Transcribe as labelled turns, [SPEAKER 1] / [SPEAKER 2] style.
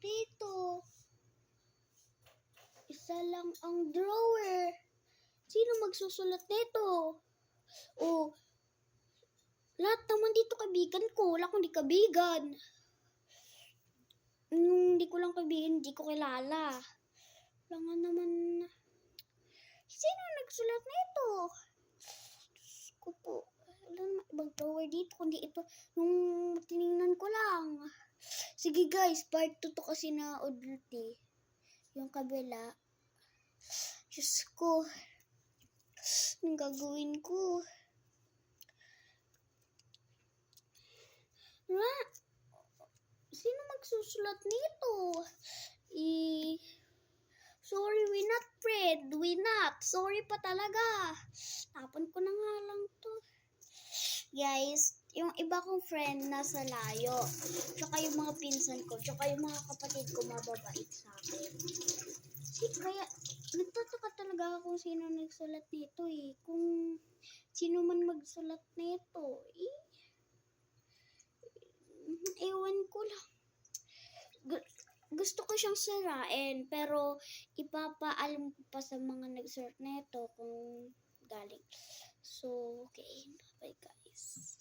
[SPEAKER 1] dito. Isa lang ang drawer. Sino magsusulat nito? Oh, lahat naman dito kaibigan ko. Wala akong di kaibigan. Nung di ko lang kaibigan, di ko kilala. Wala nga naman. Sino nagsulat nito? Diyos ko po. Wala naman ibang drawer dito, kundi ito. Nung tinignan ko lang. Sige guys, part 2 to kasi na ulit. Yung kabila. Diyos ko. Anong gagawin ko? Sino magsusulat nito? Sorry, we not friend. We not. Sorry pa talaga. Tapon ko na nga lang to. Guys, yung iba kong friend nasa layo. Tsaka yung mga pinsan ko. Tsaka yung mga kapatid ko mababait sa akin. Kaya, nagtataka talaga kung sino nagsulat nito eh. Kung sino man magsulat nito eh. Ewan ko lang. Gusto ko siyang sirain, pero ipapaalam ko pa sa mga nag-search nito kung galing. So, okay. Bye guys.